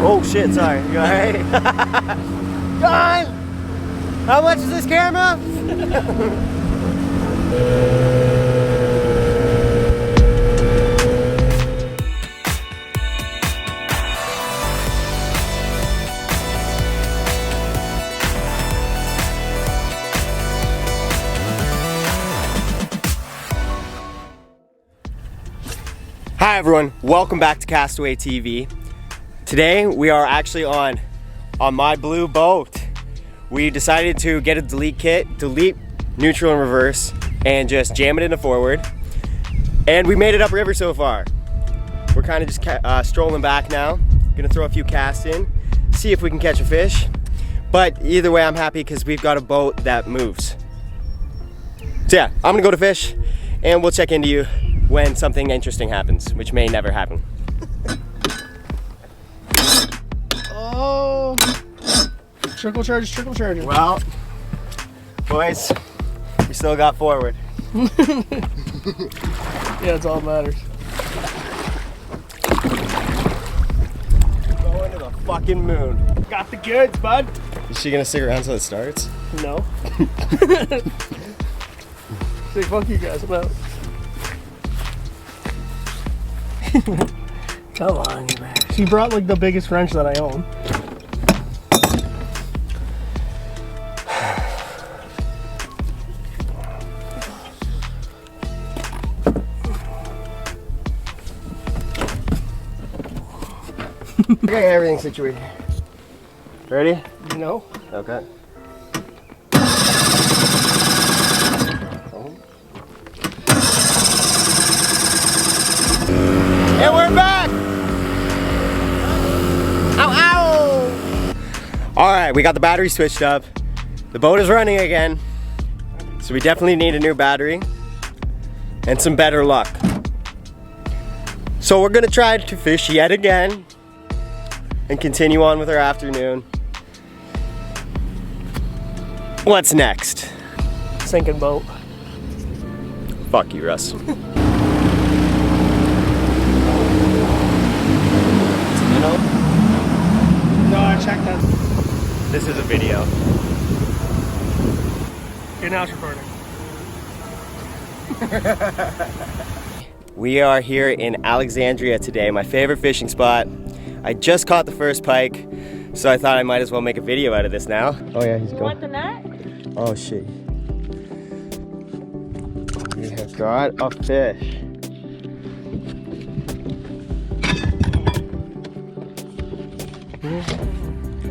Oh shit, sorry. You alright? John! How much is this camera? Hi everyone, welcome back to Castaway TV. Today we are actually on my blue boat. We decided to get a delete kit, delete neutral and reverse, and just jam it into forward. And we made it upriver so far. We're kind of just strolling back now. Gonna throw a few casts in, see if we can catch a fish. But either way, I'm happy because we've got a boat that moves. So yeah, I'm gonna go to fish and we'll check into you when something interesting happens, which may never happen. Oh, trickle charge. Well, boys, we still got forward. Yeah, it's all that matters. Going to the fucking moon. Got the goods, bud. Is she gonna stick around until it starts? No. Say fuck you guys, I'm out. Come on, you man. She brought like the biggest wrench that I own. Okay, everything situated. Ready? You know? Okay. And we're back! Ow, ow! Alright, we got the battery switched up. The boat is running again. So we definitely need a new battery and some better luck. So we're gonna try to fish yet again and continue on with our afternoon. What's next? Sinking boat. Fuck you, Russ. No, I checked that. This is a video. Okay, now it's recording. We are here in Alexandria today, my favorite fishing spot. I just caught the first pike, so I thought I might as well make a video out of this now. Oh yeah, he's going. Want the net? Oh shit. We have got a fish.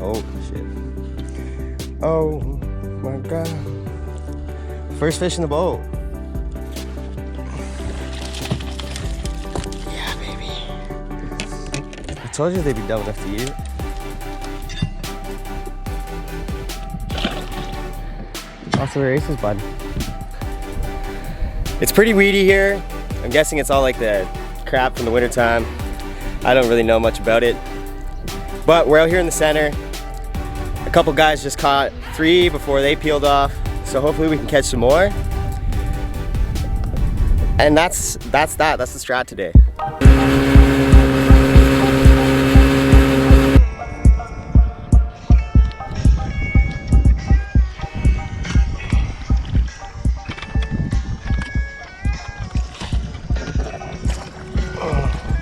Oh shit. Oh my god. First fish in the boat. Yeah, baby. I told you they'd be dumb enough to eat it. Lots of races, bud. It's pretty weedy here. I'm guessing it's all like the crap from the wintertime. I don't really know much about it. But we're out here in the center. A couple guys just caught 3 before they peeled off. So hopefully we can catch some more. And that's the strat today.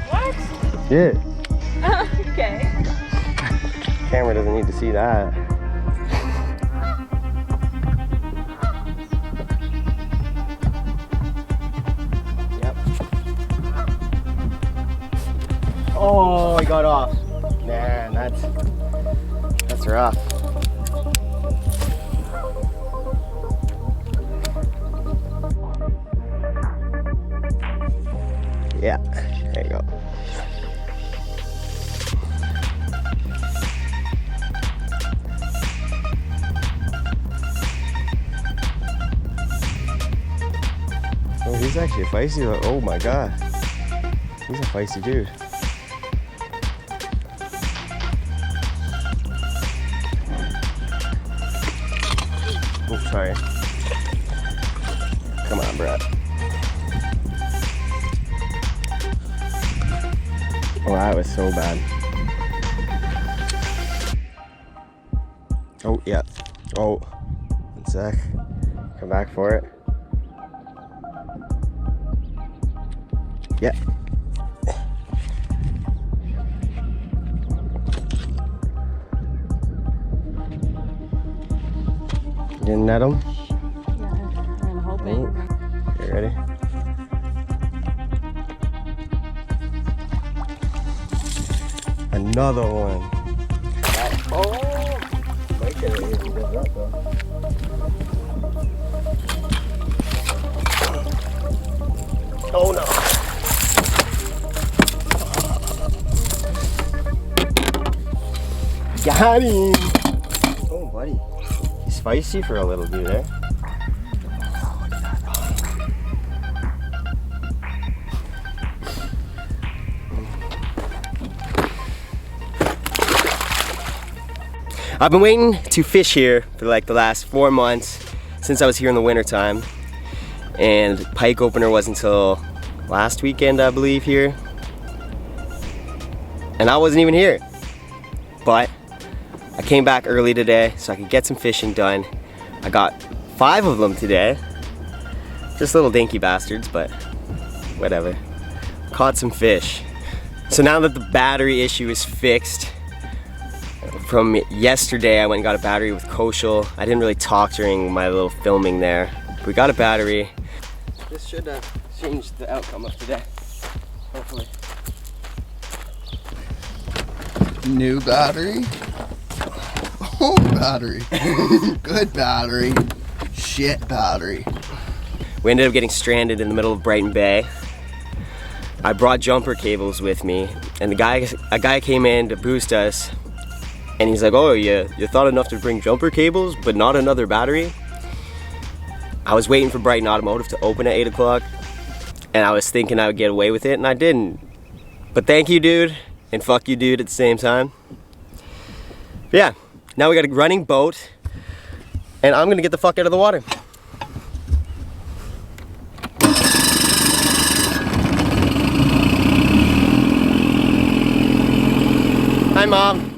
What? Yeah. Okay. Camera doesn't need to see that. Yep. Oh, I got off. Man, that's rough. Yeah, there you go. Oh, he's actually a feisty one. Oh my god. He's a feisty dude. Oh, sorry. Come on, Brett. Oh, that was so bad. Oh, yeah. Oh, one sec. Come back for it. Yeah. Getting at him? Yeah, I'm hoping. Oh, you ready? Another one. Oh! Might get it if he does that though. Oh no! Got him! Oh, buddy. He's spicy for a little dude, eh? I've been waiting to fish here for like the last 4 months since I was here in the winter time, and pike opener was until last weekend, I believe, here, and I wasn't even here, but I came back early today so I could get some fishing done. I got 5 of them today, just little dinky bastards, but whatever. Caught some fish. So now that the battery issue is fixed, from yesterday I went and got a battery with Koshal. I didn't really talk during my little filming there. We got a battery. This should change the outcome of today, hopefully. New battery. Oh, battery. Good battery. Shit battery. We ended up getting stranded in the middle of Brighton Bay. I brought jumper cables with me, and a guy came in to boost us. And he's like, oh, you thought enough to bring jumper cables, but not another battery? I was waiting for Brighton Automotive to open at 8 o'clock, and I was thinking I would get away with it, and I didn't. But thank you, dude, and fuck you, dude, at the same time. But yeah, now we got a running boat, and I'm gonna get the fuck out of the water. Hi, Mom.